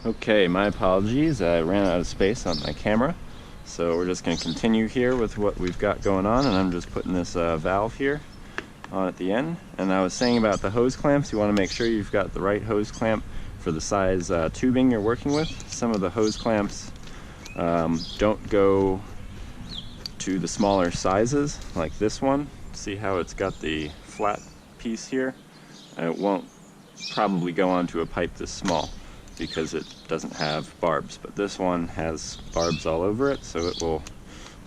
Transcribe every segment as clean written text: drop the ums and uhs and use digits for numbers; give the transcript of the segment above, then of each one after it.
Okay, my apologies. I ran out of space on my camera. So we're just going to continue here with what we've got going on, and I'm just putting this valve here on at the end. And I was saying about the hose clamps, you want to make sure you've got the right hose clamp for the size tubing you're working with. Some of the hose clamps don't go to the smaller sizes, like this one. See how it's got the flat piece here? It won't probably go onto a pipe this small because it doesn't have barbs, but this one has barbs all over it, so it will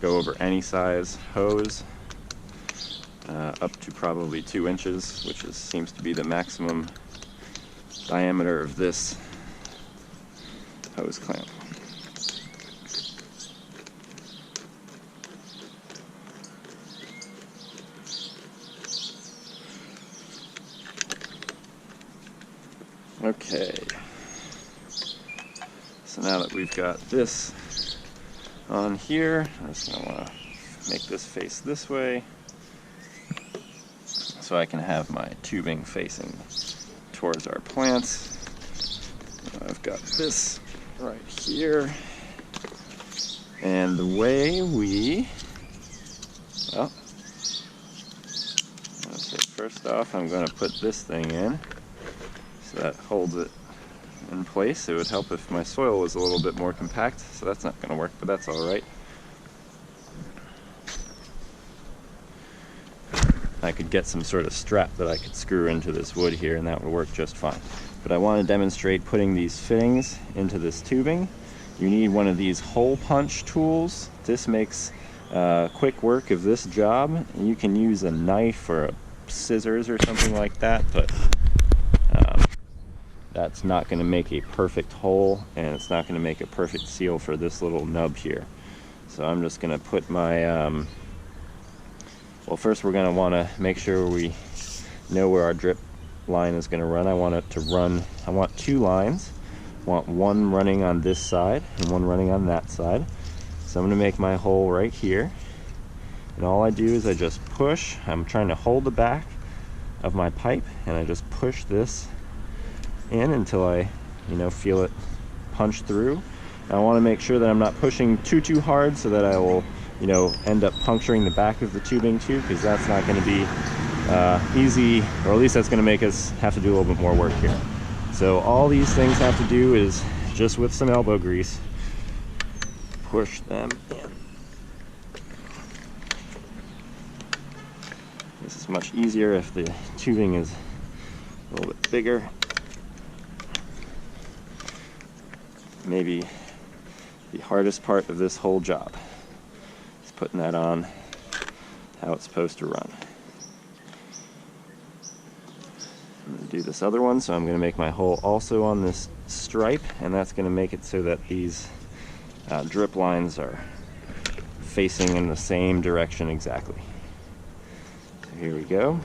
go over any size hose up to probably 2 inches, which seems to be the maximum diameter of this hose clamp. Okay, so now that we've got this on here, I'm just going to want to make this face this way so I can have my tubing facing towards our plants. I've got this right here, and the way we, well, let's say first off I'm going to put this thing in so that holds it in place. It would help if my soil was a little bit more compact, so that's not going to work, but that's alright. I could get some sort of strap that I could screw into this wood here, and that would work just fine. But I want to demonstrate putting these fittings into this tubing. You need one of these hole punch tools. This makes quick work of this job. You can use a knife or a scissors or something like that, but that's not going to make a perfect hole, and it's not going to make a perfect seal for this little nub here. So I'm just going to put my well, first we're going to want to make sure we know where our drip line is going to run. I want it to run, I want 2 lines. I want one running on this side and one running on that side. So I'm going to make my hole right here, and all I do is I just push. I'm trying to hold the back of my pipe, and I just push this in until I feel it punch through. And I want to make sure that I'm not pushing too hard so that I will end up puncturing the back of the tubing too, because that's not going to be easy, or at least that's going to make us have to do a little bit more work here. So all these things have to do is just with some elbow grease push them in. This is much easier if the tubing is a little bit bigger. Maybe the hardest part of this whole job is putting that on how it's supposed to run. I'm going to do this other one, so I'm going to make my hole also on this stripe, and that's going to make it so that these drip lines are facing in the same direction exactly. So here we go.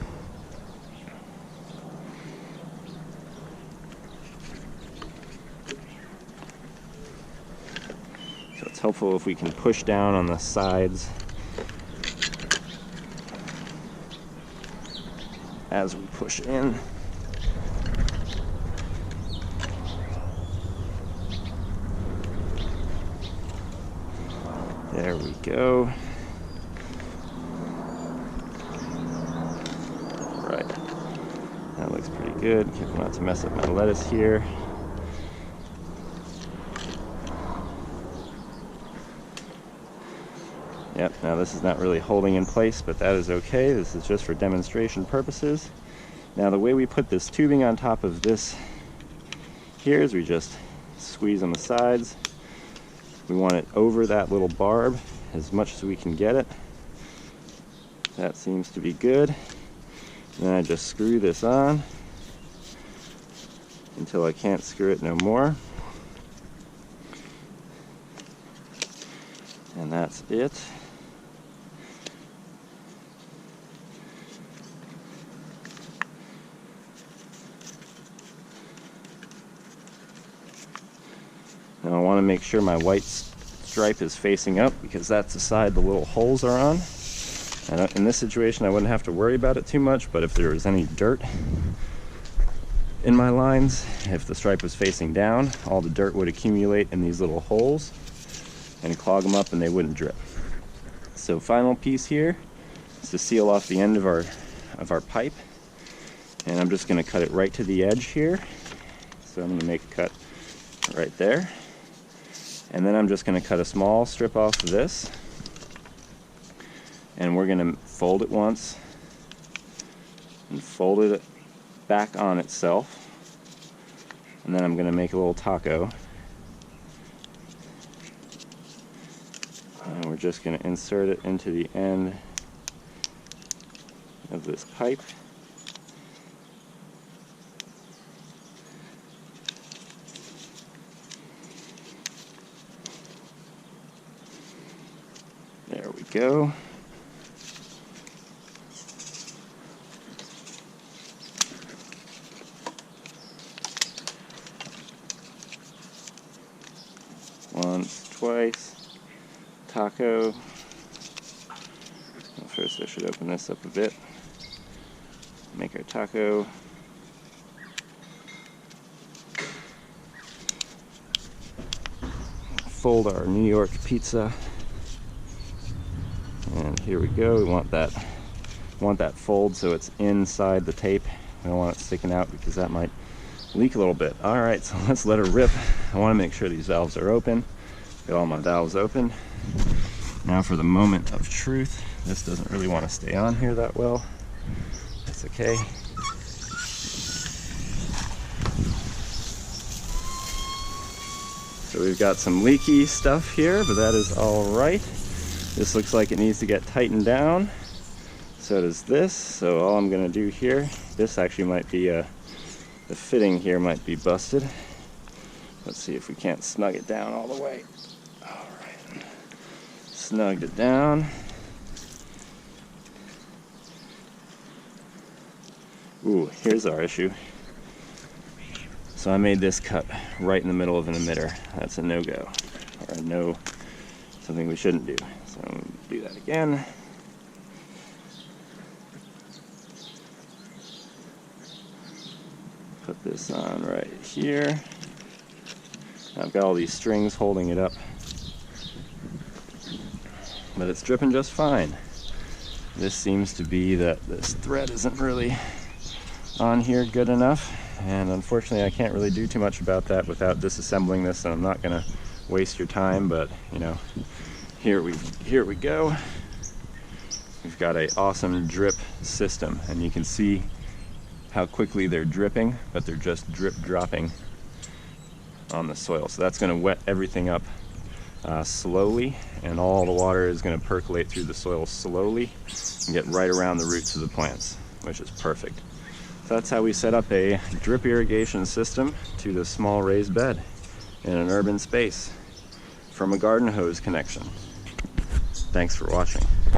So it's helpful if we can push down on the sides as we push in. There we go. Right. That looks pretty good. Careful not to mess up my lettuce here. Yep, now this is not really holding in place, but that is okay. This is just for demonstration purposes. Now the way we put this tubing on top of this here is we just squeeze on the sides. We want it over that little barb as much as we can get it. That seems to be good. And then I just screw this on until I can't screw it no more. And that's it. Now I want to make sure my white stripe is facing up, because that's the side the little holes are on. And in this situation I wouldn't have to worry about it too much, but if there was any dirt in my lines. If the stripe was facing down, all the dirt would accumulate in these little holes and clog them up and they wouldn't drip. So final piece here is to seal off the end of our pipe, and I'm just going to cut it right to the edge here. So I'm going to make a cut right there, and then I'm just going to cut a small strip off of this, and we're going to fold it once and fold it back on itself, and then I'm going to make a little taco, and we're just going to insert it into the end of this pipe. There we go. Once, twice, taco. Well, first I should open this up a bit. Make our taco. Fold our New York pizza. And here we go. We want that fold so it's inside the tape. We don't want it sticking out because that might leak a little bit. All right, so let's let her rip. I want to make sure these valves are open. Got all my valves open. Now for the moment of truth. This doesn't really want to stay on here that well. That's okay. So we've got some leaky stuff here, but that is all right. This looks like it needs to get tightened down. So does this. So all I'm going to do here, this actually might be the fitting here might be busted. Let's see if we can't snug it down all the way. All right, snugged it down. Ooh, here's our issue. So I made this cut right in the middle of an emitter. That's a no-go, or a no, something we shouldn't do. So I'm going to do that again. Put this on right here. I've got all these strings holding it up, but it's dripping just fine. This seems to be that this thread isn't really on here good enough, and unfortunately I can't really do too much about that without disassembling this, and I'm not going to waste your time, but you know, here we go. We've got an awesome drip system, and you can see how quickly they're dripping, but they're just drip dropping on the soil. So that's going to wet everything up slowly, and all the water is going to percolate through the soil slowly and get right around the roots of the plants, which is perfect. So that's how we set up a drip irrigation system to this small raised bed in an urban space from a garden hose connection. Thanks for watching.